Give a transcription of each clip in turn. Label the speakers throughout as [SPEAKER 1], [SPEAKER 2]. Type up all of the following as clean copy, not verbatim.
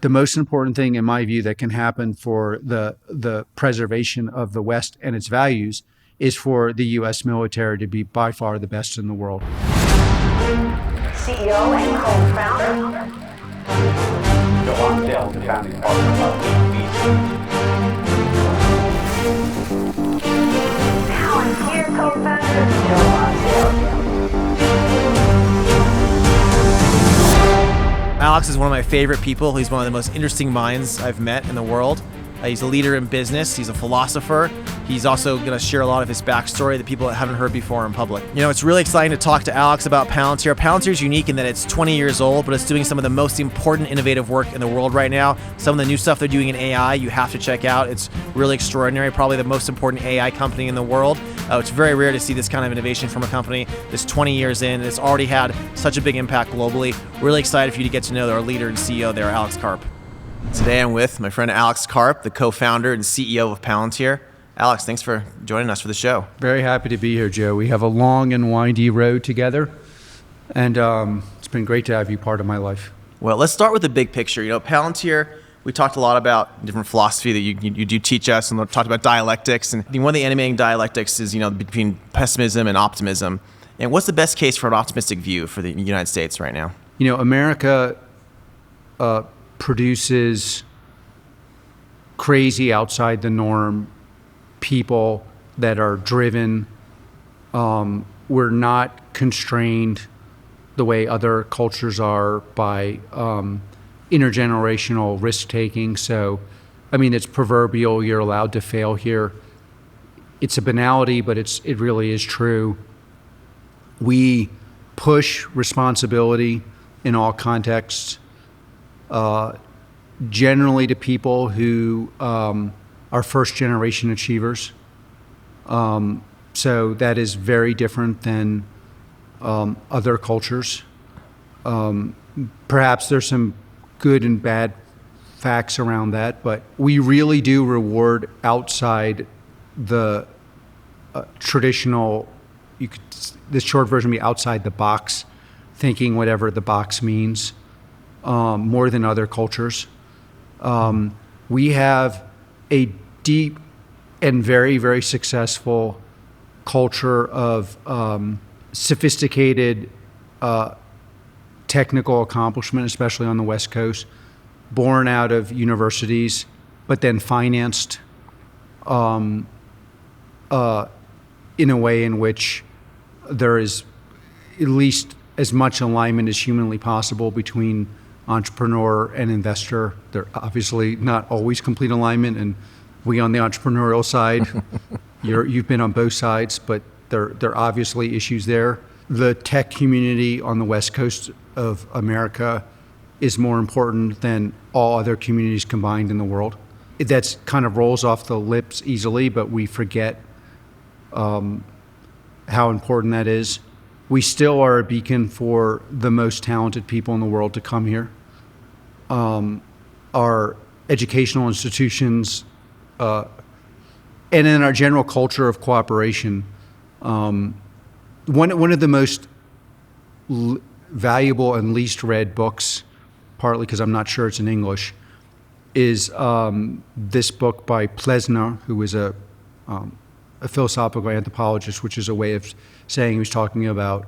[SPEAKER 1] the most important thing, in my view, that can happen for the preservation of the West and its values is for the U.S. military to be by far the best in the world.
[SPEAKER 2] CEO and co-founder.
[SPEAKER 3] Joe Lonsdale, the founding partner of
[SPEAKER 2] Palantir co-founder Joe Lonsdale.
[SPEAKER 4] Alex is one of my favorite people. He's one of the most interesting minds I've met in the world. He's a leader in business. He's a philosopher. He's also going to share a lot of his backstory that people haven't heard before in public. You know, it's really exciting to talk to Alex about Palantir. Palantir is unique in that it's 20 years old, but it's doing some of the most important innovative work in the world right now. Some of the new stuff they're doing in AI, you have to check out. It's really extraordinary. Probably the most important AI company in the world. It's very rare to see this kind of innovation from a company that's 20 years in. It's already had such a big impact globally. Really excited for you to get to know our leader and CEO there, Alex Karp. Today I'm with my friend Alex Karp, the co-founder and CEO of Palantir. Alex, thanks for joining us for the show.
[SPEAKER 1] Very happy to be here, Joe. We have a long and windy road together, and it's been great to have you part of my life.
[SPEAKER 4] Well, let's start with the big picture. You know, Palantir, we talked a lot about different philosophy that you do teach us, and we talked about dialectics. And I think one of the animating dialectics is, you know, between pessimism and optimism. And what's the best case for an optimistic view for the United States right now?
[SPEAKER 1] You know, America produces crazy, outside the norm people that are driven. We're not constrained the way other cultures are by intergenerational risk-taking. So, I mean, it's proverbial, you're allowed to fail here. It's a banality, but it really is true. We push responsibility in all contexts, generally to people who are first-generation achievers. So that is very different than other cultures. Perhaps there's some good and bad facts around that, but we really do reward outside the traditional, this short version would be outside the box, thinking whatever the box means, more than other cultures. We have a deep and very, very successful culture of sophisticated technical accomplishment, especially on the West Coast, born out of universities, but then financed in a way in which there is at least as much alignment as humanly possible between entrepreneur and investor. They're obviously not always complete alignment, and we on the entrepreneurial side, you've been on both sides, but there are obviously issues there. The tech community on the West Coast of America is more important than all other communities combined in the world. That's kind of rolls off the lips easily, but we forget how important that is. We still are a beacon for the most talented people in the world to come here. Our educational institutions, and in our general culture of cooperation, one of the most valuable and least read books, partly because I'm not sure it's in English, is this book by Plessner, who is a philosophical anthropologist, which is a way of saying he was talking about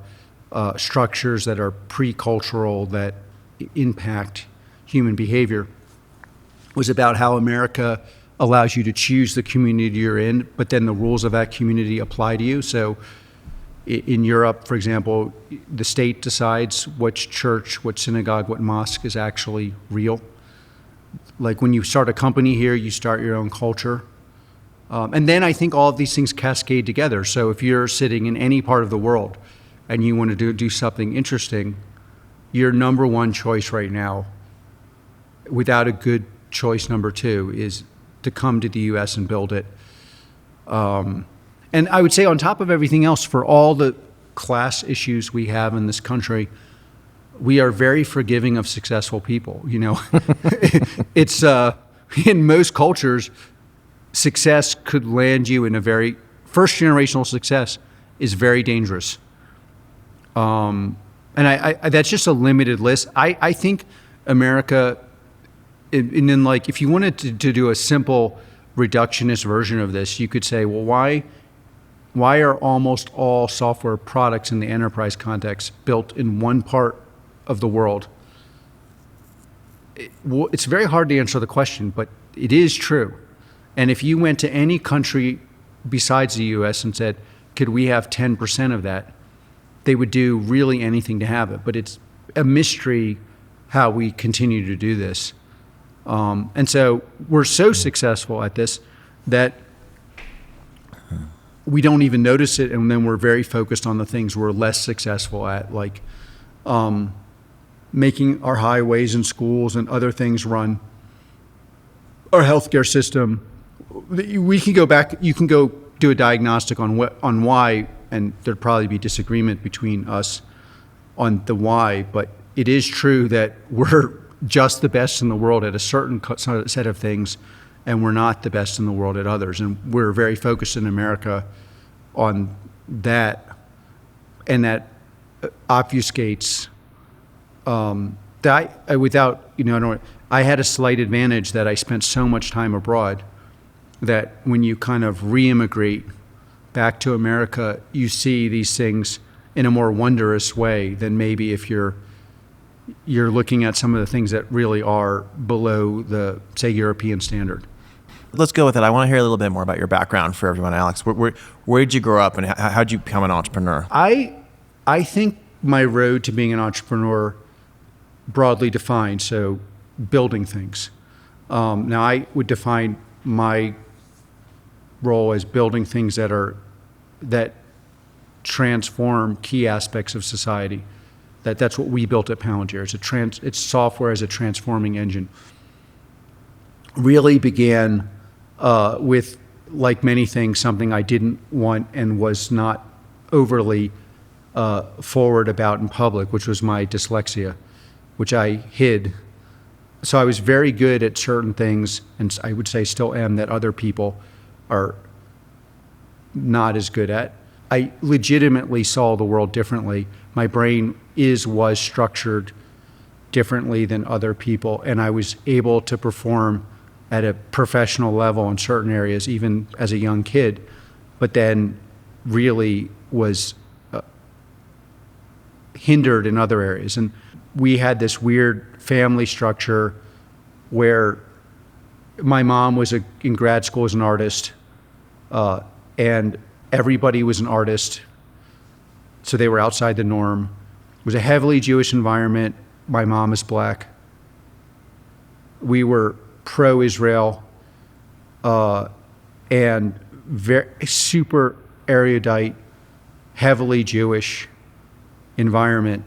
[SPEAKER 1] structures that are pre-cultural that impact human behavior. It was about how America allows you to choose the community you're in, but then the rules of that community apply to you. So in Europe, for example, the state decides which church, what synagogue, what mosque is actually real. Like when you start a company here, you start your own culture. And then I think all of these things cascade together. So if you're sitting in any part of the world and you want to do something interesting, your number one choice right now, without a good choice number two, is to come to the U.S. and build it. And I would say on top of everything else, for all the class issues we have in this country, we are very forgiving of successful people. You know, it's in most cultures, success could land you in a very first generational success is very dangerous. And I that's just a limited list. I think America And then, like, if you wanted to do a simple reductionist version of this, you could say, well, why are almost all software products in the enterprise context built in one part of the world? Well, it's very hard to answer the question, but it is true. And if you went to any country besides the US and said, could we have 10% of that? They would do really anything to have it. But it's a mystery how we continue to do this. And so we're so successful at this that we don't even notice it, and then we're very focused on the things we're less successful at, like making our highways and schools and other things run, our healthcare system. We can go back, you can go do a diagnostic on why, and there'd probably be disagreement between us on the why, but it is true that we're just the best in the world at a certain set of things, and we're not the best in the world at others. And we're very focused in America on that, and that obfuscates that without, I had a slight advantage that I spent so much time abroad that when you kind of re-immigrate back to America, you see these things in a more wondrous way than maybe if you're looking at some of the things that really are below the, say, European standard.
[SPEAKER 4] Let's go with it. I want to hear a little bit more about your background for everyone, Alex. Where did you grow up, and how did you become an entrepreneur?
[SPEAKER 1] I think my road to being an entrepreneur, broadly defined, so building things. Now, I would define my role as building things that transform key aspects of society. That's what we built at Palantir. It's software as a transforming engine. Really began with, like many things, something I didn't want and was not overly forward about in public, which was my dyslexia, which I hid. So I was very good at certain things, and I would say still am, that other people are not as good at. I legitimately saw the world differently. My brain was structured differently than other people, and I was able to perform at a professional level in certain areas, even as a young kid, but then really was hindered in other areas. And we had this weird family structure where my mom was in grad school as an artist, and everybody was an artist, so they were outside the norm. It was a heavily Jewish environment. My mom is black. We were pro-Israel, and super erudite, heavily Jewish environment.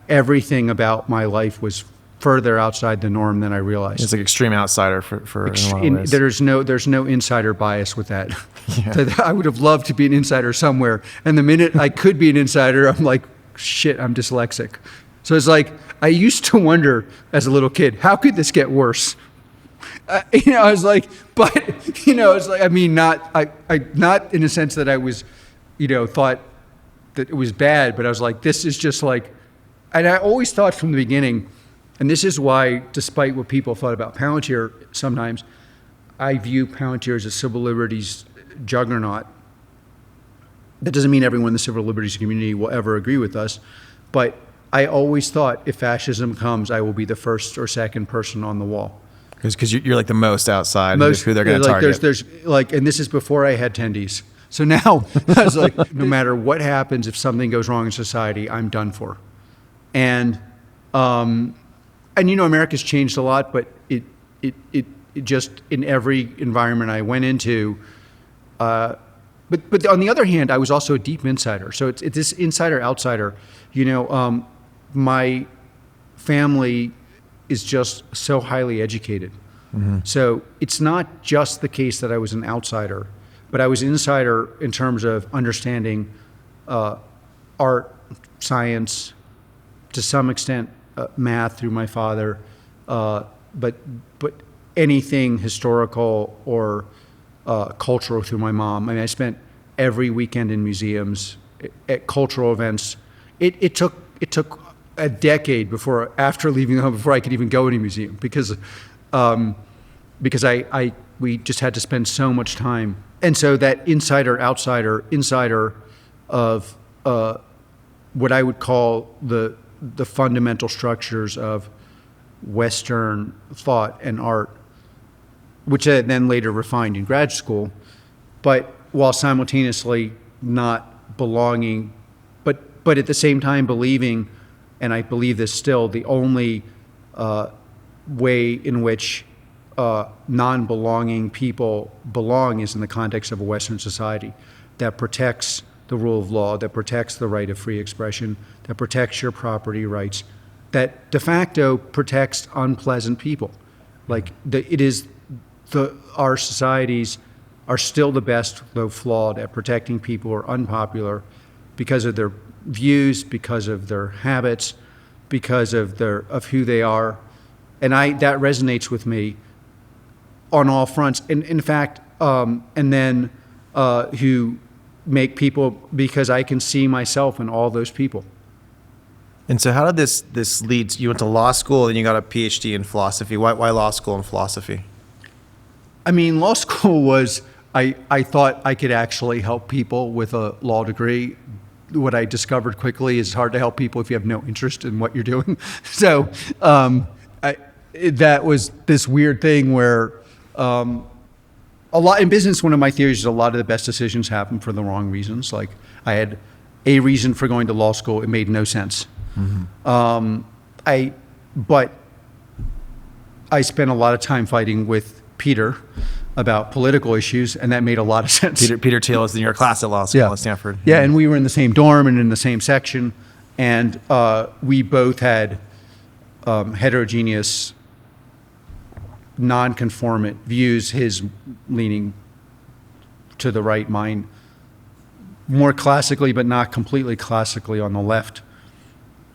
[SPEAKER 1] Everything about my life was further outside the norm than I realized.
[SPEAKER 4] It's like extreme outsider for in a lot of ways.
[SPEAKER 1] There's no insider bias with that. Yeah. I would have loved to be an insider somewhere, and the minute I could be an insider, I'm like, shit, I'm dyslexic. So it's like, I used to wonder as a little kid, how could this get worse? I was like, but, it's like, I mean, not in a sense that I was, thought that it was bad, but I was like, this is just like, and I always thought from the beginning, and this is why, despite what people thought about Palantir sometimes, I view Palantir as a civil liberties juggernaut. That doesn't mean everyone in the civil liberties community will ever agree with us, but I always thought if fascism comes, I will be the first or second person on the wall.
[SPEAKER 4] Because you're like the most outside of who they're going to target.
[SPEAKER 1] There's and this is before I had tendies. So now I was like, no matter what happens, if something goes wrong in society, I'm done for. And America's changed a lot, but it just in every environment I went into. But on the other hand, I was also a deep insider. So it's this insider outsider. My family is just so highly educated. Mm-hmm. So it's not just the case that I was an outsider, but I was an insider in terms of understanding art, science, to some extent math through my father, but anything historical or cultural through my mom. I mean, I spent every weekend in museums, at cultural events. It took a decade after leaving home, before I could even go to a museum, because we just had to spend so much time. And so that insider of what I would call the fundamental structures of Western thought and art, which I then later refined in grad school, but while simultaneously not belonging, but at the same time believing, and I believe this still, the only way in which non-belonging people belong is in the context of a Western society that protects the rule of law, that protects the right of free expression, that protects your property rights, that de facto protects unpleasant people. Like our societies are still the best, though flawed, at protecting people who are unpopular because of their views, because of their habits, because of who they are, and that resonates with me on all fronts. And in fact, and then who make people, because I can see myself in all those people.
[SPEAKER 4] And so how did this lead? You went to law school, and you got a PhD in philosophy. Why law school and philosophy?
[SPEAKER 1] I mean, law school was, I thought I could actually help people with a law degree. What I discovered quickly is hard to help people if you have no interest in what you're doing. So that was this weird thing where a lot in business, one of my theories is a lot of the best decisions happen for the wrong reasons. Like I had a reason for going to law school. It made no sense. Mm-hmm. But I spent a lot of time fighting with Peter about political issues, and that made a lot of sense.
[SPEAKER 4] Peter Thiel is in your class at law school at Stanford.
[SPEAKER 1] Yeah, and we were in the same dorm and in the same section, and we both had heterogeneous, non-conformant views, his leaning to the right, mine more classically, but not completely classically on the left.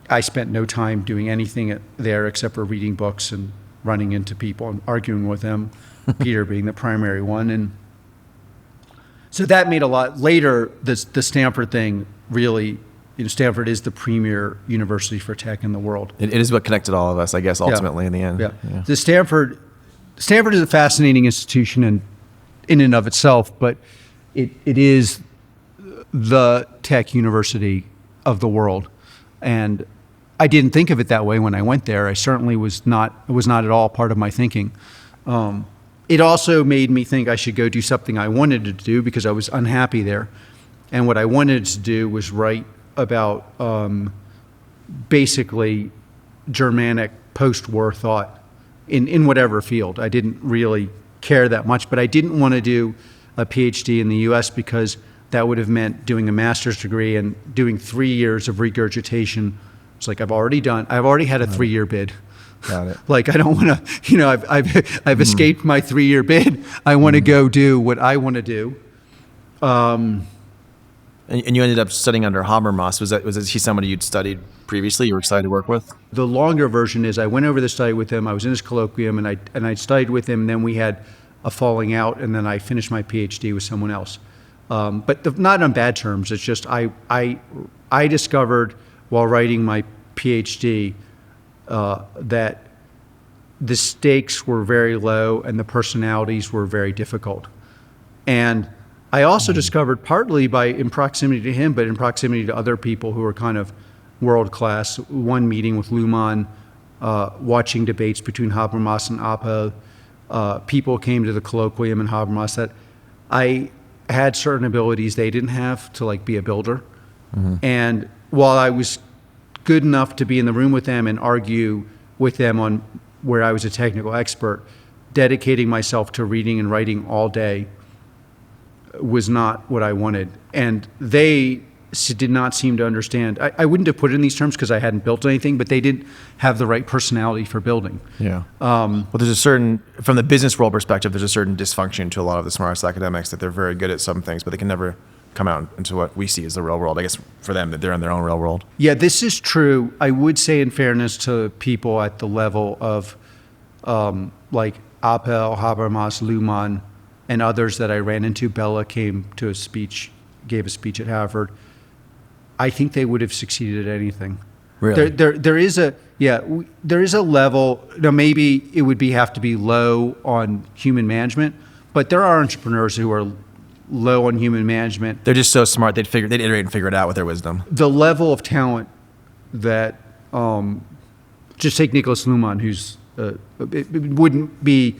[SPEAKER 1] I spent no time doing anything there except for reading books and running into people and arguing with them, Peter being the primary one. And so that made a lot. Later, the Stanford thing really, Stanford is the premier university for tech in the world.
[SPEAKER 4] It is what connected all of us, I guess, ultimately in the end.
[SPEAKER 1] Yeah. The Stanford is a fascinating institution in and of itself, but it is the tech university of the world. And I didn't think of it that way when I went there. I certainly was not at all part of my thinking. It also made me think I should go do something I wanted to do because I was unhappy there. And what I wanted to do was write about basically Germanic post-war thought in whatever field. I didn't really care that much, but I didn't want to do a PhD in the US because that would have meant doing a master's degree and doing 3 years of regurgitation. It's like I've already had a 3-year bid.
[SPEAKER 4] Got it.
[SPEAKER 1] Like I don't want to, I've escaped my 3-year bid. I want to go do what I want to do.
[SPEAKER 4] And you ended up studying under Habermas. Was he somebody you'd studied previously? You were excited to work with?
[SPEAKER 1] The longer version is I went over to study with him. I was in his colloquium and I studied with him. And then we had a falling out, and then I finished my PhD with someone else. But not on bad terms. It's just I discovered while writing my PhD that the stakes were very low and the personalities were very difficult. And I also discovered, partly in proximity to him, but in proximity to other people who were kind of world class, one meeting with Luhmann, watching debates between Habermas and Appel, people came to the colloquium in Habermas that I had certain abilities they didn't have to be a builder. Mm-hmm. And while I was good enough to be in the room with them and argue with them on where I was a technical expert, dedicating myself to reading and writing all day was not what I wanted. And they did not seem to understand. I wouldn't have put it in these terms because I hadn't built anything, but they didn't have the right personality for building.
[SPEAKER 4] Yeah. Well, from the business world perspective, there's a certain dysfunction to a lot of the smartest academics that they're very good at some things, but they can never come out into what we see as the real world. I guess for them, that they're in their own real world.
[SPEAKER 1] Yeah, this is true. I would say, in fairness to people at the level of like Appel, Habermas, Luhmann, and others that I ran into. Bella gave a speech at Harvard. I think they would have succeeded at anything.
[SPEAKER 4] Really?
[SPEAKER 1] There is a there is a level. Now maybe it would have to be low on human management, but there are entrepreneurs who are low on human management.
[SPEAKER 4] They're just so smart. They'd iterate and figure it out with their wisdom.
[SPEAKER 1] The level of talent that just take Nicholas Luhmann, who's it wouldn't be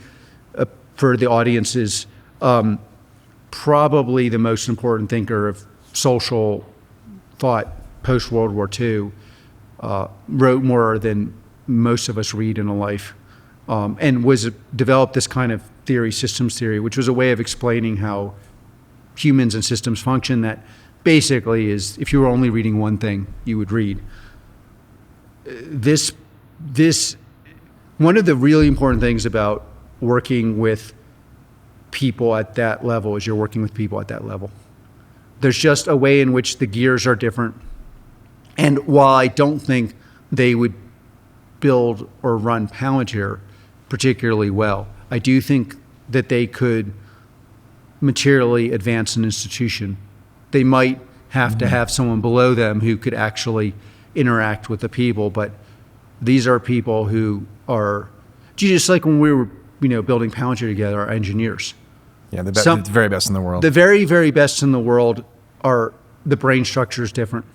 [SPEAKER 1] for the audiences probably the most important thinker of social thought post World War II. Wrote more than most of us read in a life, and developed this kind of theory, systems theory, which was a way of explaining how humans and systems function. That basically is, if you were only reading one thing, you would read this. One of the really important things about working with people at that level is you're working with people at that level. There's just a way in which the gears are different. And while I don't think they would build or run Palantir particularly well, I do think that they could materially advance an institution. They might have to have someone below them who could actually interact with the people, but these are people who are, just like when we were building Palantir together, are engineers.
[SPEAKER 4] Yeah, the very best in the world.
[SPEAKER 1] The very, very best in the world are, the brain structure is different.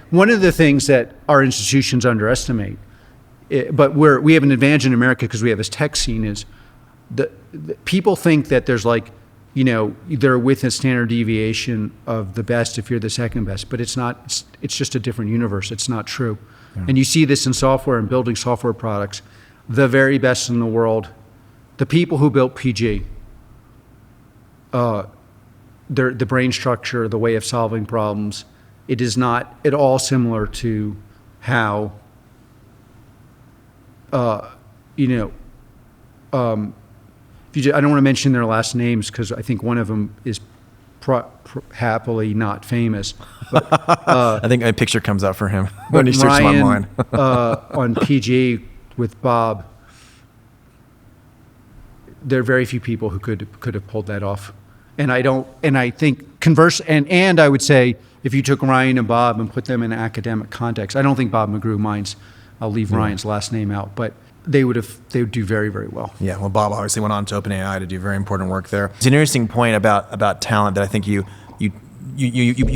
[SPEAKER 1] One of the things that our institutions underestimate, but we have an advantage in America because we have this tech scene, is the people think that there's they're with a standard deviation of the best if you're the second best, but it's not. It's just a different universe. It's not true. Yeah. And you see this in software and building software products. The very best in the world, the people who built PG, the brain structure, the way of solving problems, it is not at all similar to how, I don't want to mention their last names because I think one of them is happily not famous. But,
[SPEAKER 4] I think a picture comes out for him when he searches
[SPEAKER 1] Ryan,
[SPEAKER 4] online.
[SPEAKER 1] on PG with Bob, there are very few people who could have pulled that off. And I think converse, and I would say, if you took Ryan and Bob and put them in an academic context, I don't think Bob McGrew minds. I'll leave Ryan's last name out, but they would do very, very well.
[SPEAKER 4] Yeah, well, Bob obviously went on to OpenAI to do very important work there. It's an interesting point about talent that I think you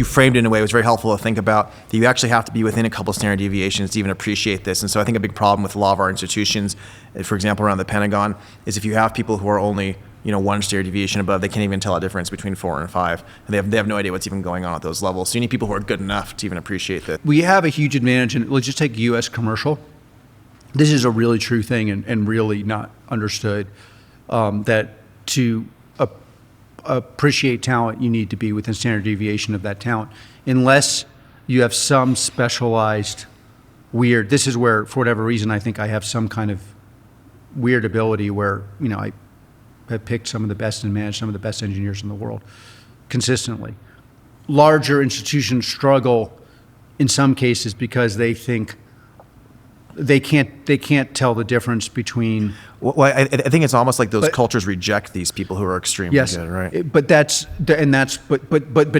[SPEAKER 4] framed in a way that was very helpful to think about, that you actually have to be within a couple standard deviations to even appreciate this. And so I think a big problem with a lot of our institutions, for example, around the Pentagon, is if you have people who are only one standard deviation above, they can't even tell a difference between 4 and 5. And they have no idea what's even going on at those levels. So you need people who are good enough to even appreciate that.
[SPEAKER 1] We have a huge advantage, and let's just take U.S. commercial. This is a really true thing and really not understood, that to appreciate talent, you need to be within standard deviation of that talent. Unless you have some specialized weird, this is where, for whatever reason, I think I have some kind of weird ability where, I have picked some of the best and managed some of the best engineers in the world consistently. Larger institutions struggle in some cases because they think they can't tell the difference between.
[SPEAKER 4] Well, I think it's almost like those cultures reject these people who are extremely good, right?
[SPEAKER 1] But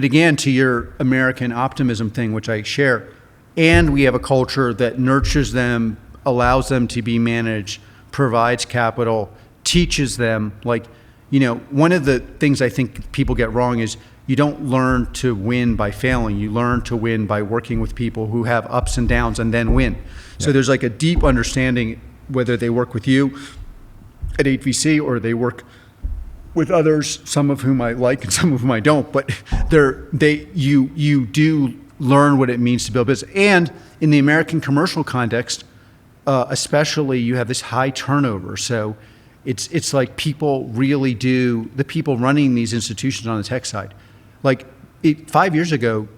[SPEAKER 1] again, to your American optimism thing, which I share, and we have a culture that nurtures them, allows them to be managed, provides capital, teaches them. One of the things I think people get wrong is you don't learn to win by failing. You learn to win by working with people who have ups and downs and then win. So there's a deep understanding, whether they work with you at 8VC or they work with others, some of whom I like and some of whom I don't, but you do learn what it means to build business. And in the American commercial context, especially, you have this high turnover. So it's like people really do, the people running these institutions on the tech side, 5 years ago,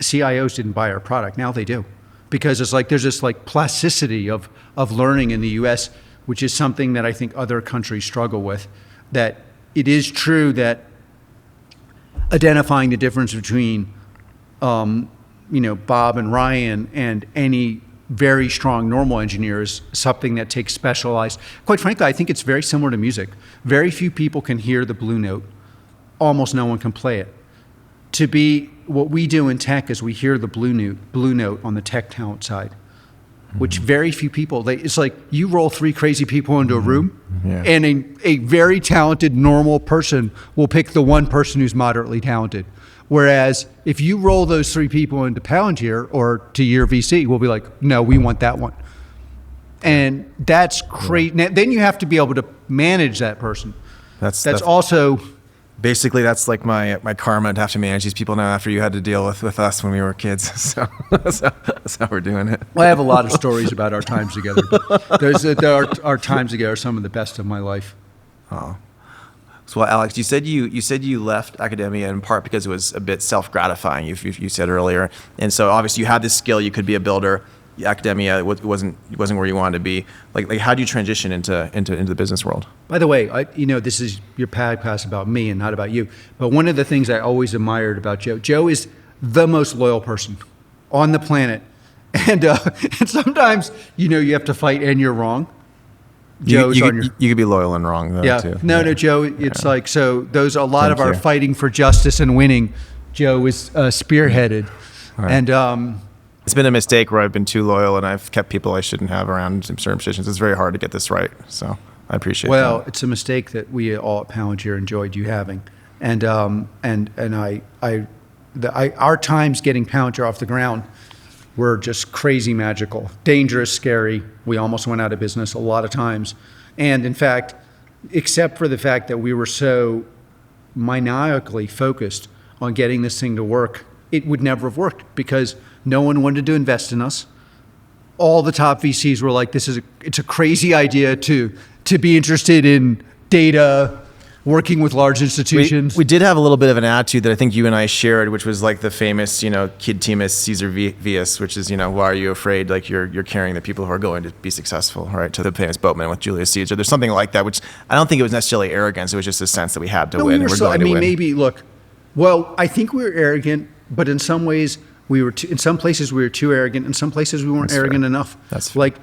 [SPEAKER 1] CIOs didn't buy our product. Now they do. Because there's this plasticity of learning in the US, which is something that I think other countries struggle with. That it is true that identifying the difference between, Bob and Ryan and any very strong normal engineer is something that takes specialized. Quite frankly, I think it's very similar to music. Very few people can hear the blue note. Almost no one can play it. To be what we do in tech is we hear the blue note on the tech talent side, which very few people, it's like you roll 3 crazy people into a room
[SPEAKER 4] Yeah.
[SPEAKER 1] and a very talented, normal person will pick the one person who's moderately talented. Whereas if you roll those 3 people into Palantir or to your VC, we'll be like, no, we want that one. And that's great. Then you have to be able to manage that person.
[SPEAKER 4] That's
[SPEAKER 1] Also,
[SPEAKER 4] basically that's like my karma to have to manage these people now after you had to deal with us when we were kids. So that's how we're doing it.
[SPEAKER 1] well, I have a lot of stories about our times together. Our times together are some of the best of my life.
[SPEAKER 4] So, Alex, you said you left academia in part because it was a bit self-gratifying. You said earlier, and so obviously you had this skill. You could be a builder. Academia wasn't where you wanted to be. Like how do you transition into the business world?
[SPEAKER 1] By the way, this is your podcast about me and not about you. But one of the things I always admired about Joe is the most loyal person on the planet. And sometimes, you have to fight and you're wrong. Joe's
[SPEAKER 4] you
[SPEAKER 1] on your...
[SPEAKER 4] could be loyal and wrong though,
[SPEAKER 1] Yeah.
[SPEAKER 4] too.
[SPEAKER 1] No, Joe, it's like, so those, a lot
[SPEAKER 4] Thank
[SPEAKER 1] of our
[SPEAKER 4] you.
[SPEAKER 1] fighting for justice and winning, Joe is spearheaded.
[SPEAKER 4] Right.
[SPEAKER 1] And
[SPEAKER 4] It's been a mistake where I've been too loyal and I've kept people I shouldn't have around in certain positions. It's very hard to get this right. So I appreciate
[SPEAKER 1] well,
[SPEAKER 4] that.
[SPEAKER 1] it's a mistake that we all at Palantir enjoyed you having. And our times getting Palantir off the ground were just crazy magical, dangerous, scary. We almost went out of business a lot of times. And in fact, except for the fact that we were so maniacally focused on getting this thing to work, it would never have worked because no one wanted to invest in us. All the top VCs were like, it's a crazy idea to be interested in data, working with large institutions.
[SPEAKER 4] We did have a little bit of an attitude that I think you and I shared, which was like the famous, Kid Timus Caesar Vius, which is, why are you afraid? Like you're carrying the people who are going to be successful, right? To the famous boatman with Julius Caesar. There's something like that, which I don't think it was necessarily arrogance. It was just a sense that we had to
[SPEAKER 1] No,
[SPEAKER 4] win.
[SPEAKER 1] we were
[SPEAKER 4] We're going to win.
[SPEAKER 1] maybe look. Well, I think we were arrogant, but in some ways we were. In some places we were too arrogant. In some places we weren't
[SPEAKER 4] That's
[SPEAKER 1] arrogant
[SPEAKER 4] fair.
[SPEAKER 1] enough.
[SPEAKER 4] That's fair.
[SPEAKER 1] like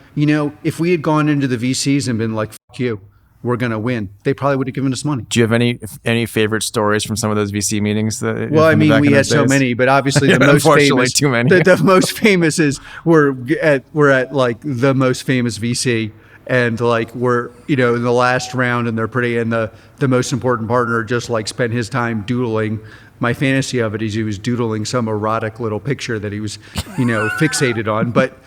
[SPEAKER 1] if we had gone into the VCs and been like, "Fuck you, we're gonna win," they probably would have given us money.
[SPEAKER 4] Do you have any favorite stories from some of those VC meetings?
[SPEAKER 1] Well, I mean, we had so many, but obviously the most
[SPEAKER 4] Unfortunately,
[SPEAKER 1] famous.
[SPEAKER 4] too many.
[SPEAKER 1] The most famous is we're at like the most famous VC, and like we're in the last round, and they're pretty, and the most important partner just like spent his time doodling. My fantasy of it is he was doodling some erotic little picture that he was, fixated on. But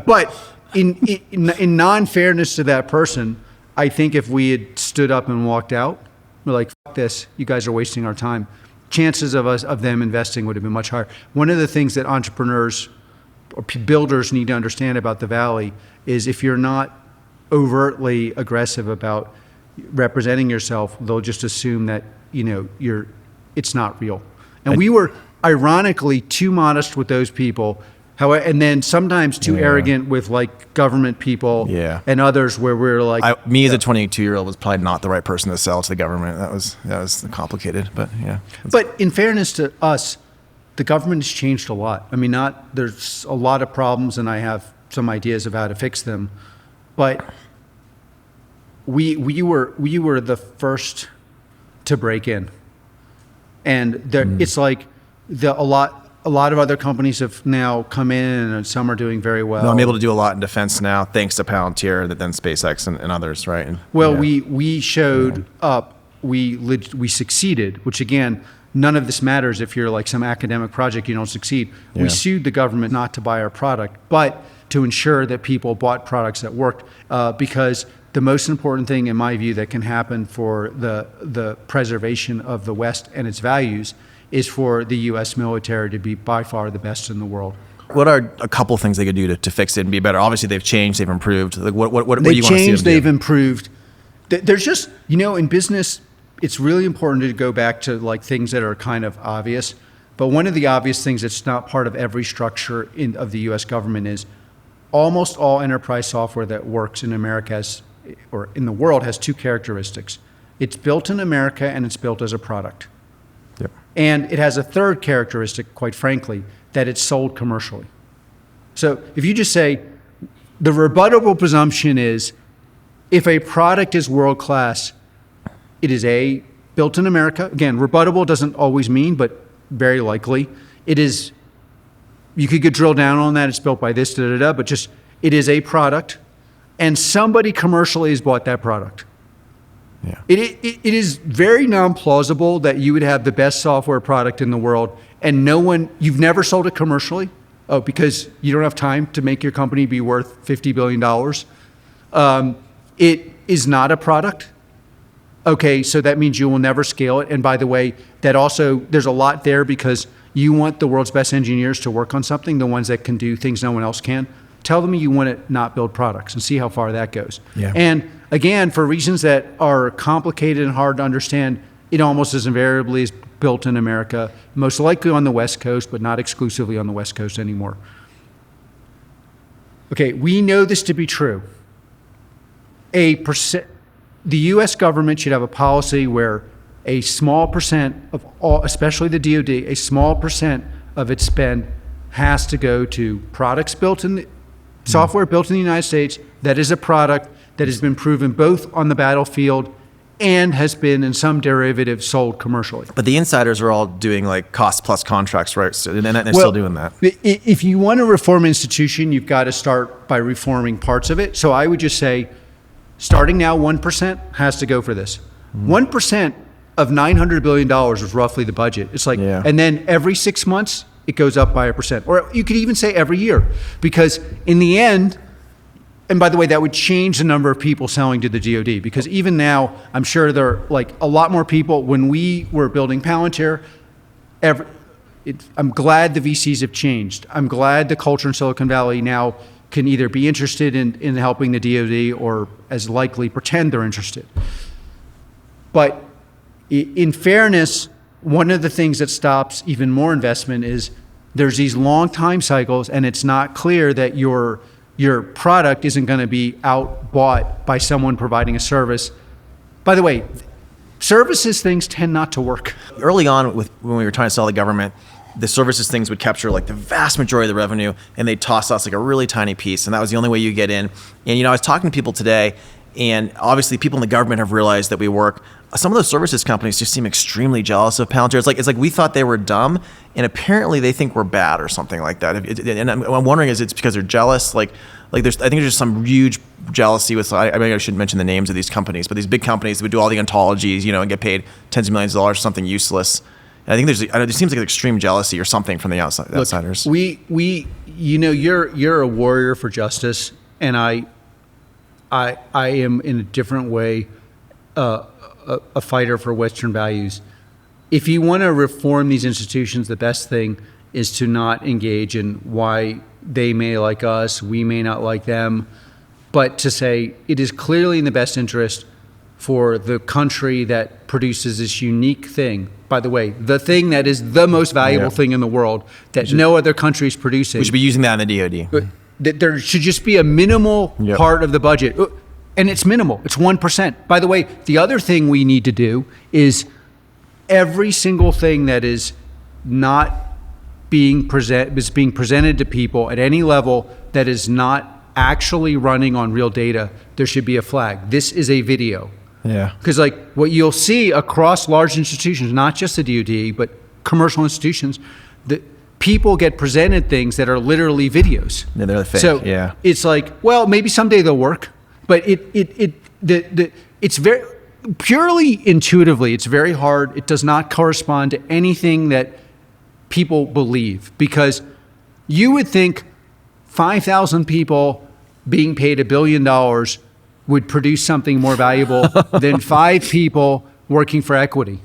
[SPEAKER 1] but in non-fairness to that person, I think if we had stood up and walked out, we're like, "Fuck this! You guys are wasting our time." Chances of them investing would have been much higher. One of the things that entrepreneurs or builders need to understand about the Valley is if you're not overtly aggressive about representing yourself, they'll just assume that it's not real. And we were ironically too modest with those people. However, and then sometimes too arrogant with like government people
[SPEAKER 4] Yeah.
[SPEAKER 1] and others where we're like,
[SPEAKER 4] Me as a 22-year-old was probably not the right person to sell to the government. That was complicated, but yeah.
[SPEAKER 1] But in fairness to us, the government has changed a lot. I mean, there's a lot of problems, and I have some ideas of how to fix them. But we were the first to break in, and it's like a lot of other companies have now come in, and some are doing very well.
[SPEAKER 4] No, I'm able to do a lot in defense now, thanks to Palantir, then SpaceX and others, right? And,
[SPEAKER 1] Well, we showed up, we succeeded, which again, none of this matters if you're like some academic project, you don't succeed.
[SPEAKER 4] Yeah.
[SPEAKER 1] We sued the government not to buy our product, but to ensure that people bought products that worked, because the most important thing, in my view, that can happen for the preservation of the West and its values is for the U.S. military to be by far the best in the world.
[SPEAKER 4] What are a couple things they could do to fix it and be better? Obviously, they've changed, they've improved. Like, what do you want to see them
[SPEAKER 1] changed,
[SPEAKER 4] do?
[SPEAKER 1] they've improved. There's just, in business, it's really important to go back to like things that are kind of obvious. But one of the obvious things that's not part of every structure of the U.S. government is almost all enterprise software that works in America or in the world has two characteristics. It's built in America and it's built as a product.
[SPEAKER 4] Yep.
[SPEAKER 1] And it has a third characteristic, quite frankly, that it's sold commercially. So if you just say, the rebuttable presumption is, if a product is world-class, it is built in America. Again, rebuttable doesn't always mean, but very likely. It is, you could get drilled down on that, it's built by this, but just, it is a product, and somebody commercially has bought that product.
[SPEAKER 4] Yeah.
[SPEAKER 1] It is very non-plausible that you would have the best software product in the world and you've never sold it commercially, because you don't have time to make your company be worth $50 billion. It is not a product. Okay, so that means you will never scale it. And by the way, that also, there's a lot there because you want the world's best engineers to work on something, the ones that can do things no one else can. Tell them you want to not build products and see how far that goes.
[SPEAKER 4] Yeah.
[SPEAKER 1] And again, for reasons that are complicated and hard to understand, it almost as invariably is built in America, most likely on the West Coast, but not exclusively on the West Coast anymore. Okay, we know this to be true. The U.S. government should have a policy where a small percent of all, especially the DoD, a small percent of its spend has to go to products built in the software built in the United States that is a product that has been proven both on the battlefield and has been in some derivative sold commercially.
[SPEAKER 4] But the insiders are all doing like cost plus contracts, right? So, and they're still doing that.
[SPEAKER 1] If you want to reform an institution, you've got to start by reforming parts of it. So I would just say, starting now, 1% has to go for this. 1% of $900 billion is roughly the budget. It's like,
[SPEAKER 4] Yeah.
[SPEAKER 1] and then every 6 months, it goes up by 1%. Or you could even say every year, because in the end, and by the way, that would change the number of people selling to the DoD, because even now, I'm sure there are like a lot more people. When we were building Palantir, I'm glad the VCs have changed. I'm glad the culture in Silicon Valley now can either be interested in helping the DoD or as likely pretend they're interested. But in fairness, one of the things that stops even more investment is there's these long time cycles, and it's not clear that your product isn't going to be outbought by someone providing a service. By the way, services things tend not to work.
[SPEAKER 4] Early on, when we were trying to sell the government, the services things would capture like the vast majority of the revenue, and they'd toss us like a really tiny piece, and that was the only way you get in. And I was talking to people today, and obviously people in the government have realized that we work. Some of those services companies just seem extremely jealous of Palantir. It's like we thought they were dumb, and apparently they think we're bad or something like that. And I'm wondering, is it because they're jealous? Like I think there's just some huge jealousy with. I mean, I shouldn't mention the names of these companies, but these big companies that would do all the ontologies, and get paid tens of millions of dollars for something useless. And I think there seems like extreme jealousy or something from the outsiders.
[SPEAKER 1] Look, you're a warrior for justice, and I am in a different way a fighter for Western values. If you want to reform these institutions, the best thing is to not engage in why they may like us, we may not like them, but to say it is clearly in the best interest for the country that produces this unique thing. By the way, the thing that is the most valuable thing in the world that no other country is producing.
[SPEAKER 4] We should be using that in the DoD.
[SPEAKER 1] That there should just be a minimal part of the budget. And it's minimal. It's 1%. By the way, the other thing we need to do is every single thing that is not being presented to people at any level that is not actually running on real data, there should be a flag. This is a video.
[SPEAKER 4] Yeah.
[SPEAKER 1] Because what you'll see across large institutions, not just the DoD, but commercial institutions, that people get presented things that are literally videos.
[SPEAKER 4] Yeah, they're fake.
[SPEAKER 1] So it's like, well, maybe someday they'll work, but it's very purely intuitively, it's very hard. It does not correspond to anything that people believe, because you would think 5,000 people being paid $1 billion would produce something more valuable than 5 people working for equity,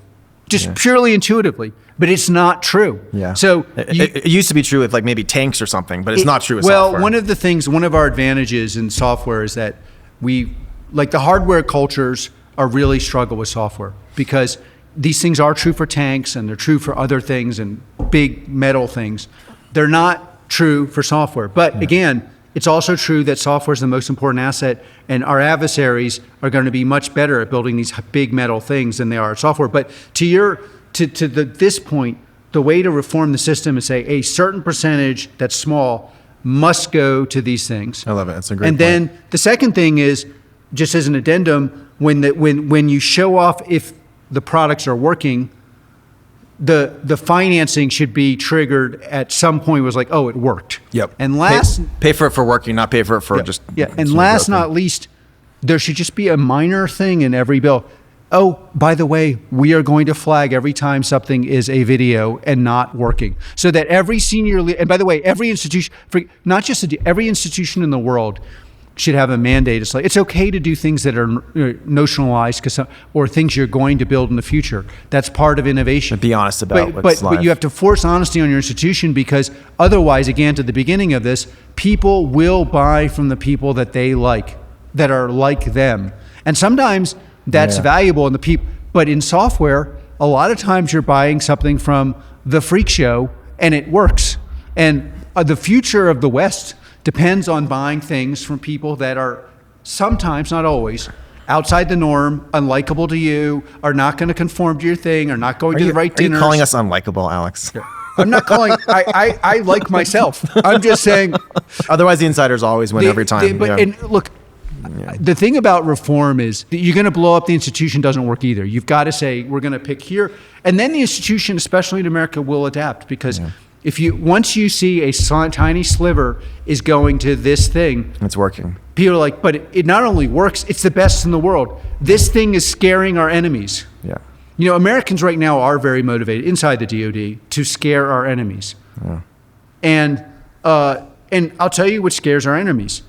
[SPEAKER 1] just purely intuitively. But it's not true.
[SPEAKER 4] Yeah.
[SPEAKER 1] So
[SPEAKER 4] it used to be true with like maybe tanks or something, but it's not true with software.
[SPEAKER 1] One of our advantages in software is that the hardware cultures are really struggle with software, because these things are true for tanks and they're true for other things and big metal things. They're not true for software. But again, it's also true that software is the most important asset, and our adversaries are going to be much better at building these big metal things than they are at software. But this point, the way to reform the system is say a certain percentage that's small must go to these things.
[SPEAKER 4] I love it. That's a great
[SPEAKER 1] point. And then the second thing is, just as an addendum, when you show off if the products are working, the financing should be triggered at some point. Was like, oh, it worked.
[SPEAKER 4] Yep.
[SPEAKER 1] And last,
[SPEAKER 4] pay for it for working, not pay for it for just
[SPEAKER 1] yeah. And
[SPEAKER 4] some
[SPEAKER 1] last
[SPEAKER 4] broken.
[SPEAKER 1] not least, there should just be a minor thing in every bill. Oh, by the way, we are going to flag every time something is a video and not working, so that every senior and by the way, every institution, not just every institution in the world, should have a mandate. It's like it's okay to do things that are notionalized, or things you're going to build in the future. That's part of innovation.
[SPEAKER 4] Be honest about
[SPEAKER 1] but,
[SPEAKER 4] what's
[SPEAKER 1] but
[SPEAKER 4] live.
[SPEAKER 1] you have to force honesty on your institution, because otherwise, again, to the beginning of this, people will buy from the people that they like, that are like them, and sometimes that's valuable in the people. But in software, a lot of times you're buying something from the freak show and it works. And the future of the West depends on buying things from people that are sometimes, not always, outside the norm, unlikable to you, are not going to conform to your thing, are not going to the right
[SPEAKER 4] Are you
[SPEAKER 1] dinners.
[SPEAKER 4] calling us unlikable, Alex?
[SPEAKER 1] I'm not calling. I like myself. I'm just saying.
[SPEAKER 4] Otherwise, the insiders always win every time.
[SPEAKER 1] And look, the thing about reform is that you're going to blow up the institution. Doesn't work either. You've got to say, we're going to pick here, and then the institution, especially in America, will adapt, because once you see a tiny sliver is going to this thing,
[SPEAKER 4] It's working.
[SPEAKER 1] people are like, but it not only works, it's the best in the world. This thing is scaring our enemies.
[SPEAKER 4] Yeah.
[SPEAKER 1] Americans right now are very motivated inside the DoD to scare our enemies. And I'll tell you what scares our enemies.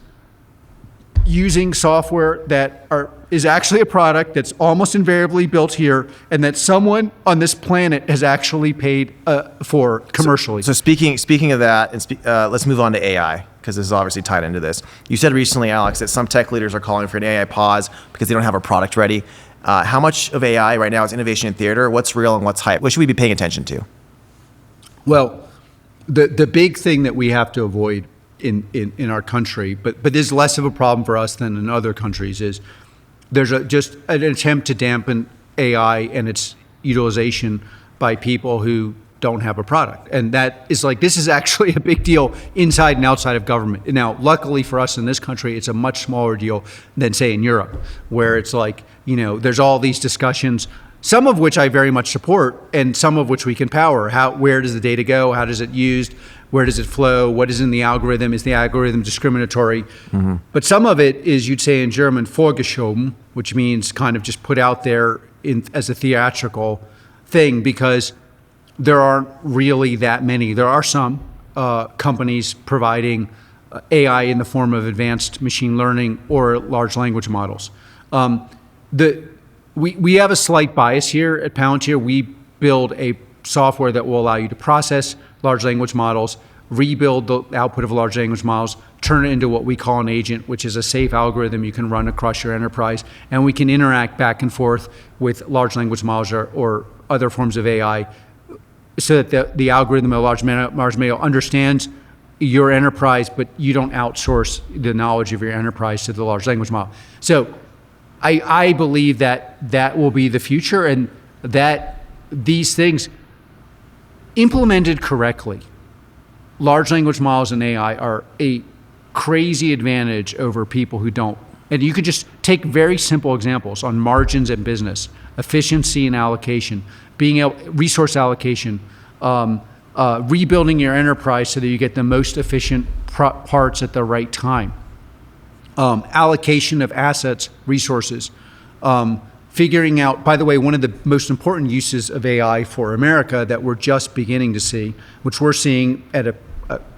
[SPEAKER 1] Using software that is actually a product that's almost invariably built here, and that someone on this planet has actually paid for commercially.
[SPEAKER 4] So speaking of that, and let's move on to AI, because this is obviously tied into this. You said recently, Alex, that some tech leaders are calling for an AI pause because they don't have a product ready. How much of AI right now is innovation in theater? What's real and what's hype? What should we be paying attention to?
[SPEAKER 1] Well, the big thing that we have to avoid in our country, but this is less of a problem for us than in other countries, is there's just an attempt to dampen AI and its utilization by people who don't have a product. And that is like, this is actually a big deal inside and outside of government. Now, luckily for us in this country, it's a much smaller deal than, say, in Europe, where it's like, there's all these discussions, some of which I very much support, and some of which we can power. Where does the data go? How does it used? Where does it flow? What is in the algorithm? Is the algorithm discriminatory? Mm-hmm. But some of it is, you'd say in German, vorgeschoben, which means kind of just put out there as a theatrical thing, because there aren't really that many. There are some companies providing AI in the form of advanced machine learning or large language models. We have a slight bias here at Palantir. We build a software that will allow you to process large language models, rebuild the output of large language models, turn it into what we call an agent, which is a safe algorithm you can run across your enterprise, and we can interact back and forth with large language models or other forms of AI, so that the algorithm of large model understands your enterprise, but you don't outsource the knowledge of your enterprise to the large language model. So I believe that will be the future, and that these things, implemented correctly, large language models and AI are a crazy advantage over people who don't. And you could just take very simple examples on margins in business, efficiency and allocation, resource allocation, rebuilding your enterprise so that you get the most efficient parts at the right time, allocation of assets, resources, figuring out, by the way, one of the most important uses of AI for America that we're just beginning to see, which we're seeing at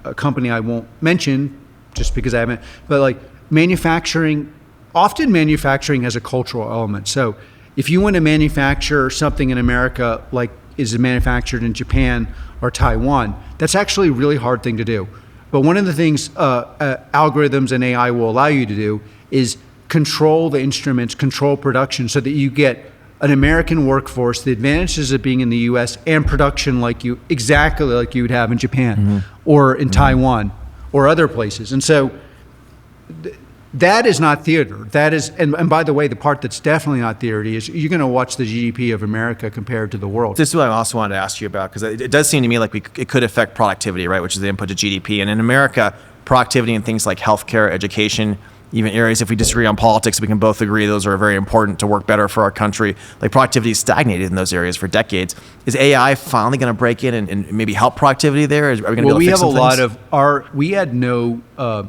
[SPEAKER 1] a company I won't mention just because I haven't, but like manufacturing, often manufacturing has a cultural element. So if you want to manufacture something in America like is manufactured in Japan or Taiwan, that's actually a really hard thing to do. But one of the things algorithms and AI will allow you to do is control the instruments, control production, so that you get an American workforce, the advantages of being in the US, and production exactly like you would have in Japan or in Taiwan or other places. And so that is not theater. That is, and by the way, the part that's definitely not theater is you're going to watch the GDP of America compared to the world.
[SPEAKER 4] This is what I also wanted to ask you about, because it does seem to me like it could affect productivity, right, which is the input to GDP. And in America, productivity in things like healthcare, education even areas if we disagree on politics, we can both agree those are very important to work better for our country. Like productivity is stagnated in those areas for decades. Is AI finally going to break in and maybe help productivity there? Are we going to be able to
[SPEAKER 1] we
[SPEAKER 4] fix
[SPEAKER 1] have a
[SPEAKER 4] some
[SPEAKER 1] lot
[SPEAKER 4] things?
[SPEAKER 1] of we had no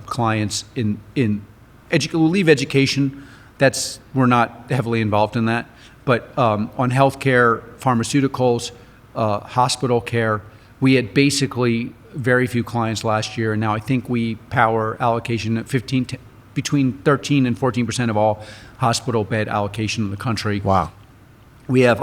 [SPEAKER 1] clients we'll leave education. We're not heavily involved in that, but on healthcare, pharmaceuticals, hospital care, we had basically very few clients last year, and now I think we power allocation at between 13 and 14% of all hospital bed allocation in the country.
[SPEAKER 4] Wow.
[SPEAKER 1] We have,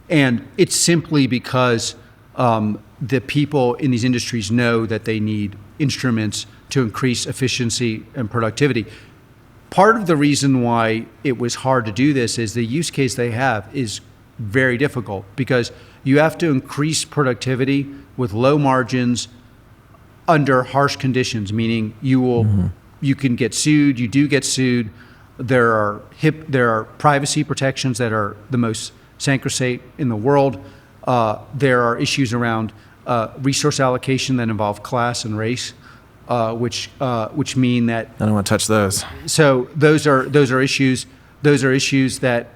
[SPEAKER 1] and it's simply because the people in these industries know that they need instruments to increase efficiency and productivity. Part of the reason why it was hard to do this is the use case they have is very difficult because you have to increase productivity with low margins under harsh conditions, meaning you can get sued, you do get sued. There are privacy protections that are the most sacrosanct in the world. There are issues around resource allocation that involve class and race, which mean that
[SPEAKER 4] I don't want to touch those.
[SPEAKER 1] so those are issues. Those are issues that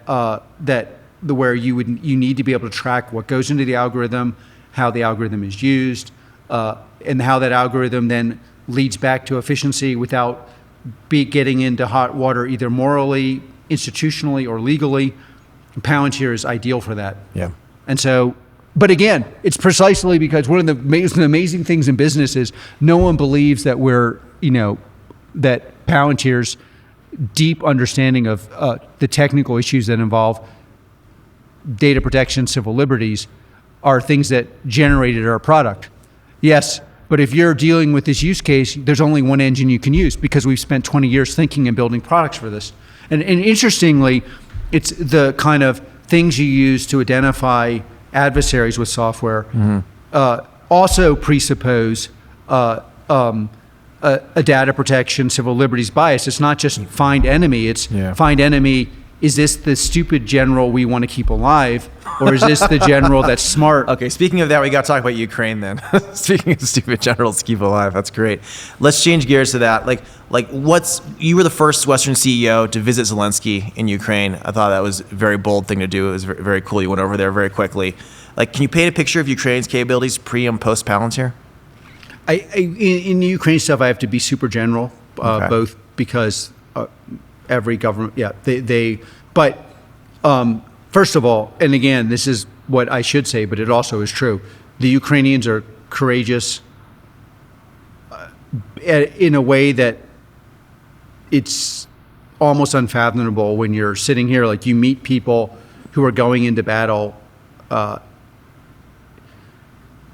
[SPEAKER 1] where you need to be able to track what goes into the algorithm, how the algorithm is used, and how that algorithm then leads back to efficiency without getting into hot water either morally, institutionally, or legally. Palantir is ideal for that.
[SPEAKER 4] Yeah.
[SPEAKER 1] And so, but again, it's precisely because one of the amazing things in business is no one believes that that Palantir's deep understanding of the technical issues that involve data protection, civil liberties, are things that generated our product. Yes, but if you're dealing with this use case, there's only one engine you can use because we've spent 20 years thinking and building products for this. And interestingly, it's the kind of things you use to identify adversaries with software also presuppose a data protection, civil liberties bias. It's not just find enemy, it's find enemy. Is this the stupid general we want to keep alive, or is this the general that's smart?
[SPEAKER 4] Okay, speaking of that, we got to talk about Ukraine then. Speaking of stupid generals to keep alive, that's great. Let's change gears to that. You were the first Western CEO to visit Zelensky in Ukraine. I thought that was a very bold thing to do. It was very, very cool. You went over there very quickly. Can you paint a picture of Ukraine's capabilities pre and post Palantir?
[SPEAKER 1] In the Ukraine stuff, I have to be super general, both because every government, but first of all, and again, this is what I should say, but it also is true. The Ukrainians are courageous in a way that it's almost unfathomable when you're sitting here. Like, you meet people who are going into battle. The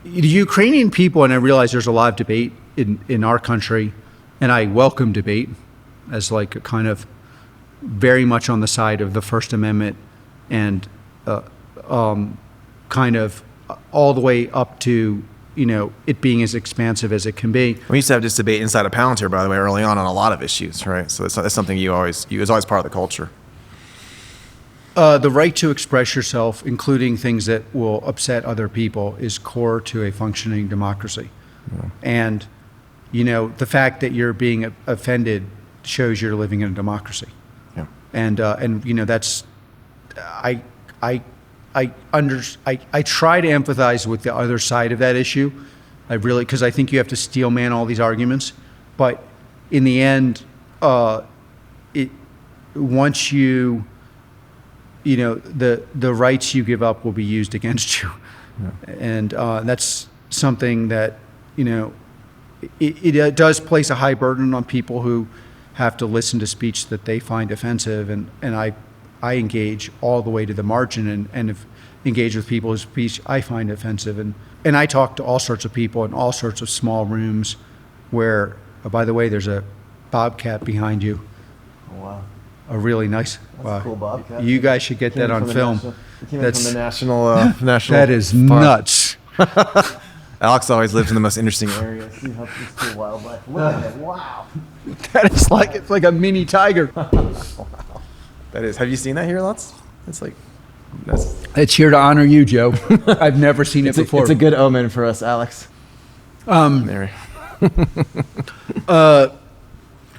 [SPEAKER 1] Ukrainian people, and I realize there's a lot of debate in our country, and I welcome debate as like a kind of very much on the side of the First Amendment and kind of all the way up to it being as expansive as it can be.
[SPEAKER 4] We used to have this debate inside of Palantir, by the way, early on a lot of issues, right? So that's something it was always part of the culture.
[SPEAKER 1] The right to express yourself, including things that will upset other people, is core to a functioning democracy. Yeah. And the fact that you're being offended shows you're living in a democracy. Yeah. And that's I try to empathize with the other side of that issue. Because I think you have to steel man all these arguments, but in the end, once the rights you give up will be used against you. Yeah. And that's something that, it does place a high burden on people who have to listen to speech that they find offensive. And I engage all the way to the margin and have engaged with people whose speech I find offensive. And I talk to all sorts of people in all sorts of small rooms where, by the way, there's a bobcat behind you.
[SPEAKER 4] Oh, wow.
[SPEAKER 1] A really nice.
[SPEAKER 4] That's a cool bobcat.
[SPEAKER 1] You guys should get that on film.
[SPEAKER 4] That's from the national.
[SPEAKER 1] That is
[SPEAKER 4] park.
[SPEAKER 1] Nuts.
[SPEAKER 4] Alex always lives in the most interesting areas. See how cool wildlife. Look at it! Wow.
[SPEAKER 1] That is it's like a mini tiger.
[SPEAKER 4] Wow. That is. Have you seen that here, Lutz?
[SPEAKER 1] It's here to honor you, Joe. I've never seen it before.
[SPEAKER 4] It's a good omen for us, Alex.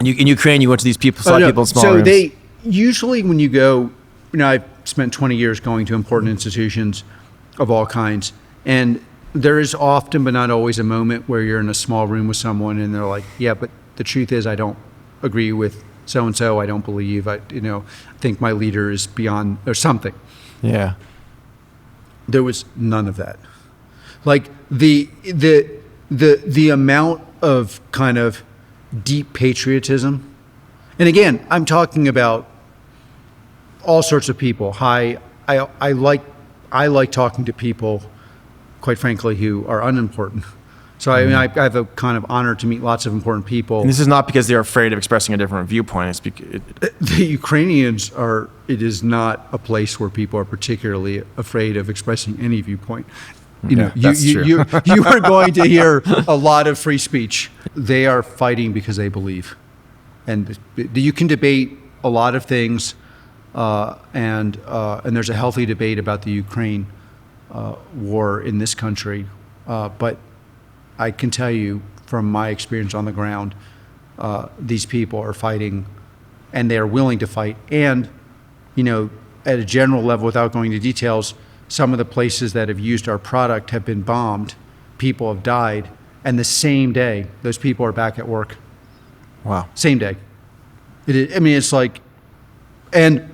[SPEAKER 4] In Ukraine, you went to these people, saw
[SPEAKER 1] Oh, no.
[SPEAKER 4] people in small
[SPEAKER 1] So
[SPEAKER 4] rooms.
[SPEAKER 1] they usually, when you go, I've spent 20 years going to important institutions of all kinds, and there is often, but not always, a moment where you're in a small room with someone, and they're like, "Yeah, but the truth is, I don't agree with so and so. I don't believe. I think my leader is beyond or something."
[SPEAKER 4] Yeah.
[SPEAKER 1] There was none of that. Like the amount of kind of deep patriotism, and again, I'm talking about all sorts of people. I like talking to people, quite frankly, who are unimportant. So I mean, I have a kind of honor to meet lots of important people.
[SPEAKER 4] And this is not because they're afraid of expressing a different viewpoint. It's because
[SPEAKER 1] The Ukrainians are. It is not a place where people are particularly afraid of expressing any viewpoint.
[SPEAKER 4] that's true.
[SPEAKER 1] You are going to hear a lot of free speech. They are fighting because they believe, and you can debate a lot of things, and there's a healthy debate about the Ukraine war in this country, but I can tell you from my experience on the ground, these people are fighting, and they are willing to fight. And, at a general level, without going into details, some of the places that have used our product have been bombed. People have died. And the same day, those people are back at work.
[SPEAKER 4] wow.
[SPEAKER 1] Same day. It's like, and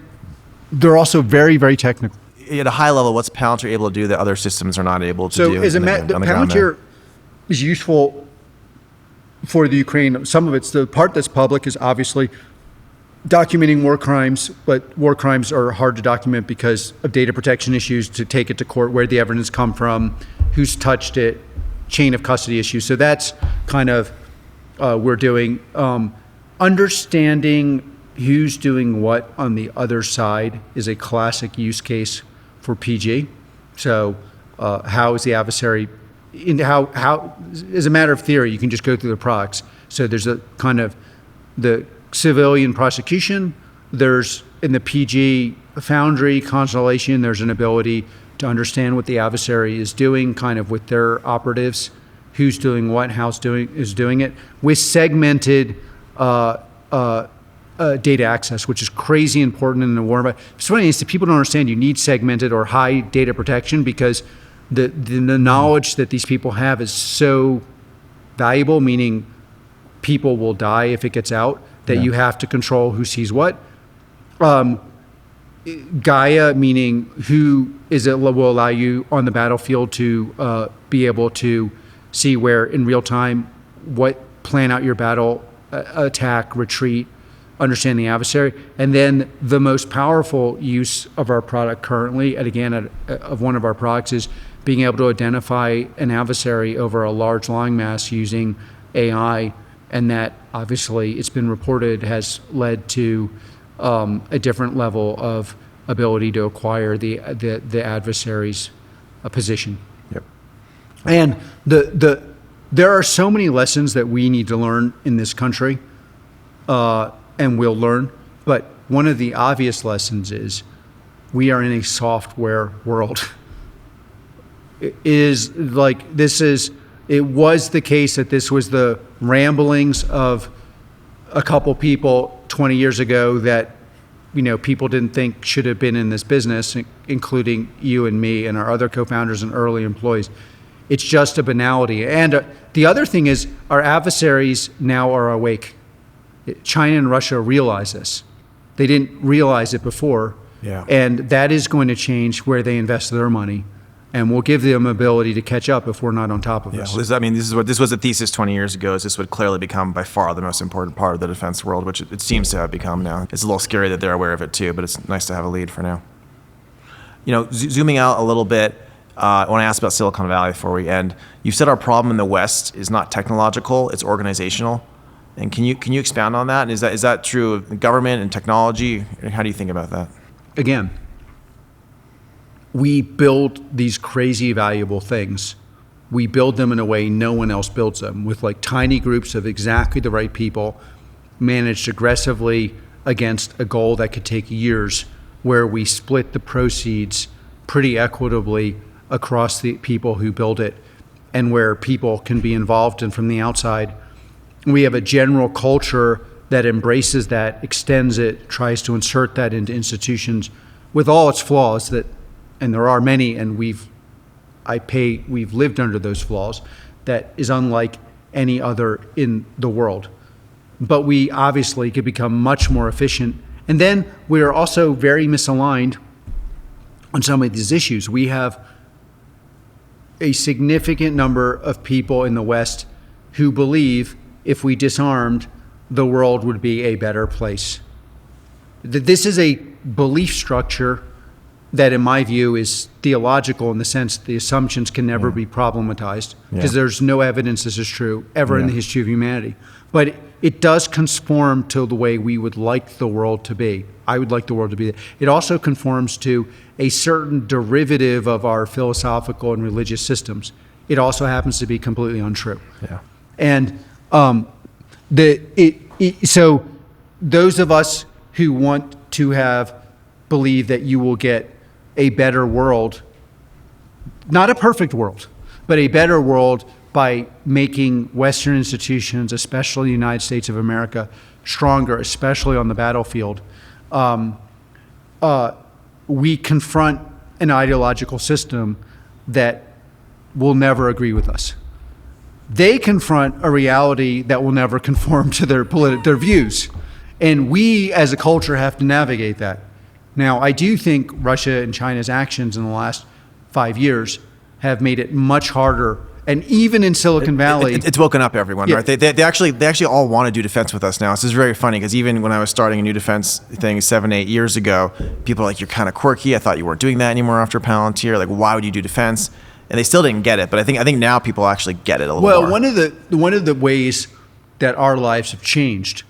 [SPEAKER 1] they're also very, very technical.
[SPEAKER 4] At a high level, what's Palantir able to do that other systems are not able to
[SPEAKER 1] So
[SPEAKER 4] do?
[SPEAKER 1] as
[SPEAKER 4] on the ground
[SPEAKER 1] Palantir is useful for the Ukraine. Some of it's the part that's public is obviously documenting war crimes, but war crimes are hard to document because of data protection issues, to take it to court, where the evidence come from, who's touched it, chain of custody issues. So that's kind of we're doing. Understanding who's doing what on the other side is a classic use case for PG. So how is the adversary, how as a matter of theory, you can just go through the products. So there's a kind of the civilian prosecution, there's in the PG Foundry Constellation, there's an ability to understand what the adversary is doing kind of with their operatives, who's doing what, how's doing it, with segmented data access, which is crazy important in the war. But it's funny is that people don't understand you need segmented or high data protection because the knowledge that these people have is so valuable, meaning people will die if it gets out, that you have to control who sees what. Gaia, meaning who is it will allow you on the battlefield to be able to see where in real time, what plan out your battle, attack, retreat, understand the adversary. And then the most powerful use of our product currently, and again, of one of our products, is being able to identify an adversary over a large line mass using AI. And that obviously it's been reported has led to a different level of ability to acquire the adversary's position.
[SPEAKER 4] Yep.
[SPEAKER 1] And there are so many lessons that we need to learn in this country, and we'll learn. But one of the obvious lessons is we are in a software world. It was the case that this was the ramblings of a couple people 20 years ago that people didn't think should have been in this business, including you and me and our other co-founders and early employees. It's just a banality. And the other thing is our adversaries now are awake. China and Russia realize this. They didn't realize it before.
[SPEAKER 4] Yeah.
[SPEAKER 1] And that is going to change where they invest their money. And we'll give them ability to catch up if we're not on top of
[SPEAKER 4] Yeah,
[SPEAKER 1] us.
[SPEAKER 4] well, this was a thesis 20 years ago. Is this would clearly become by far the most important part of the defense world, which it seems to have become now. It's a little scary that they're aware of it too, but it's nice to have a lead for now. Zooming out a little bit, I want to ask about Silicon Valley before we end. You said our problem in the West is not technological; it's organizational. And can you expand on that? And is that true of government and technology? How do you think about that?
[SPEAKER 1] Again, we build these crazy valuable things. We build them in a way no one else builds them, with like tiny groups of exactly the right people managed aggressively against a goal that could take years, where we split the proceeds pretty equitably across the people who build it, and where people can be involved. And from the outside, we have a general culture that embraces that, extends it, tries to insert that into institutions with all its flaws that, and there are many, and we've lived under those flaws, that is unlike any other in the world. But we obviously could become much more efficient. And then we are also very misaligned on some of these issues. We have a significant number of people in the West who believe if we disarmed, the world would be a better place. This is a belief structure that, in my view, is theological in the sense the assumptions can never be problematized because there's no evidence this is true ever in the history of humanity. But it does conform to the way we would like the world to be. I would like the world to be. It also conforms to a certain derivative of our philosophical and religious systems. It also happens to be completely untrue.
[SPEAKER 4] Yeah.
[SPEAKER 1] And so those of us who want to believe that you will get a better world, not a perfect world, but a better world by making Western institutions, especially the United States of America, stronger, especially on the battlefield. We confront an ideological system that will never agree with us. They confront a reality that will never conform to their views. And we as a culture have to navigate that. Now, I do think Russia and China's actions in the last 5 years have made it much harder. And even in Silicon Valley,
[SPEAKER 4] It's woken up everyone,
[SPEAKER 1] Yeah.
[SPEAKER 4] right? They actually all want to do defense with us now. This is very funny because even when I was starting a new defense thing 7-8 years ago, people were like, "You're kind of quirky. I thought you weren't doing that anymore after Palantir. Like, why would you do defense?" And they still didn't get it. But I think now people actually get it a little more.
[SPEAKER 1] well, one of the ways that our lives have changed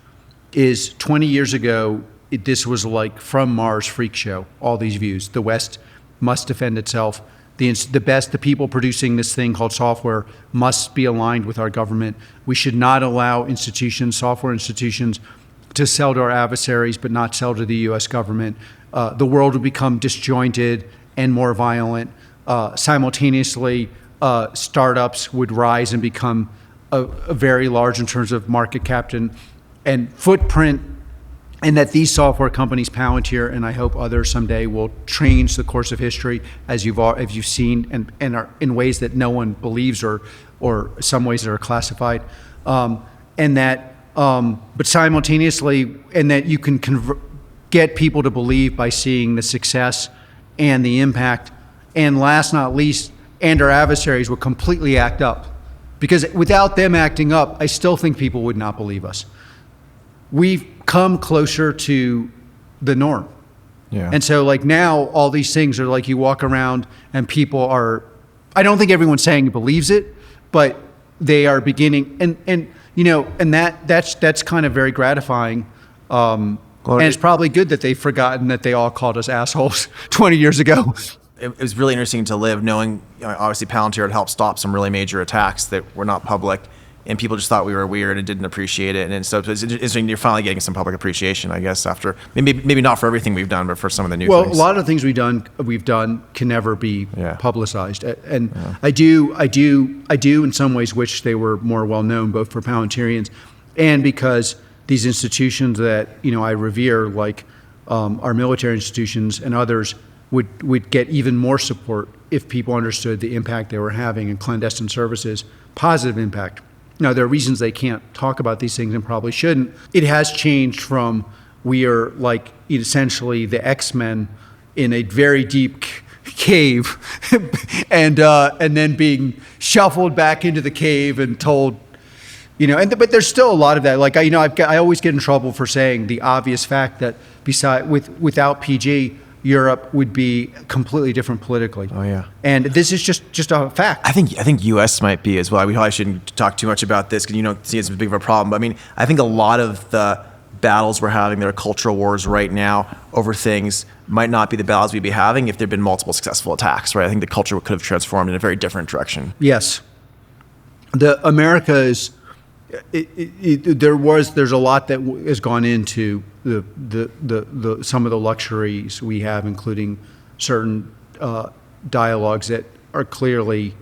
[SPEAKER 1] is 20 years ago, this was like from Mars freak show. All these views: the West must defend itself. The people producing this thing called software must be aligned with our government. We should not allow software institutions, to sell to our adversaries, but not sell to the U.S. government. The world would become disjointed and more violent. Simultaneously, startups would rise and become a very large in terms of market cap and footprint. And that these software companies, Palantir, and I hope others someday, will change the course of history as you've seen, and are in ways that no one believes, or some ways that are classified, but simultaneously, and that you can get people to believe by seeing the success and the impact, and last not least, and our adversaries will completely act up, because without them acting up, I still think people would not believe us. We've come closer to the norm.
[SPEAKER 4] Yeah.
[SPEAKER 1] And so like now all these things are like you walk around and people are, I don't think everyone's saying he believes it, but they are beginning, and that's kind of very gratifying. And it's probably good that they've forgotten that they all called us assholes 20 years ago.
[SPEAKER 4] It was really interesting to live knowing, obviously Palantir had helped stop some really major attacks that were not public, and people just thought we were weird and didn't appreciate it. And so it's interesting you're finally getting some public appreciation, I guess, after maybe not for everything we've done, but for some of the new things.
[SPEAKER 1] Well, a lot of things we've done can never be publicized, and I do in some ways wish they were more well known, both for Palantirians and because these institutions that I revere, like our military institutions and others, would get even more support if people understood the impact they were having in clandestine services, positive impact. Now, there are reasons they can't talk about these things and probably shouldn't. It has changed from we are like essentially the X-Men in a very deep cave and then being shuffled back into the cave and told, but there's still a lot of that. Like, I always get in trouble for saying the obvious fact that without PG, Europe would be completely different politically.
[SPEAKER 4] Oh yeah.
[SPEAKER 1] And this is just a fact.
[SPEAKER 4] I think U.S. might be as well. We probably shouldn't talk too much about this because you don't see it as big of a problem. But I mean, I think a lot of the battles we're having, there are cultural wars right now over things, might not be the battles we'd be having if there'd been multiple successful attacks, right? I think the culture could have transformed in a very different direction.
[SPEAKER 1] Yes. America is, there's a lot that has gone into the some of the luxuries we have, including certain dialogues that are clearly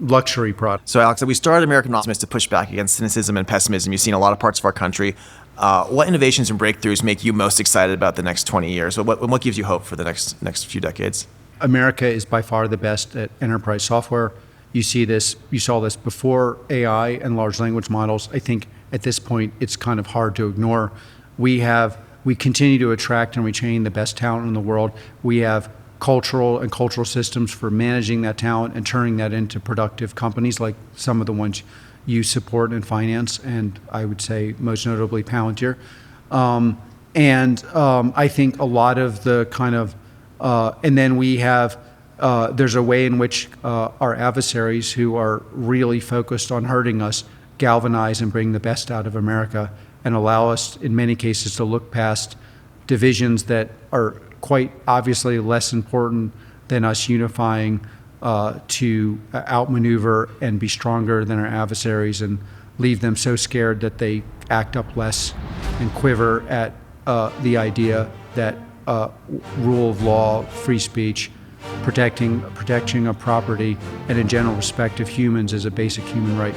[SPEAKER 1] luxury product.
[SPEAKER 4] So, Alex, we started American Optimist to push back against cynicism and pessimism. You've seen a lot of parts of our country. What innovations and breakthroughs make you most excited about the next 20 years? What gives you hope for the next few decades?
[SPEAKER 1] America is by far the best at enterprise software. You saw this before AI and large language models. I think at this point, it's kind of hard to ignore. We continue to attract and retain the best talent in the world. We have cultural systems for managing that talent and turning that into productive companies like some of the ones you support and finance, and I would say most notably Palantir. I think a lot of the kind of, and then we have, there's a way in which our adversaries who are really focused on hurting us galvanize and bring the best out of America and allow us, in many cases, to look past divisions that are quite obviously less important than us unifying to outmaneuver and be stronger than our adversaries and leave them so scared that they act up less and quiver at the idea that rule of law, free speech, protecting of property, and in general respect of humans is a basic human right.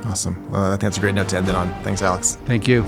[SPEAKER 4] Awesome. Well, I think that's a great note to end it on. Thanks, Alex.
[SPEAKER 1] Thank you.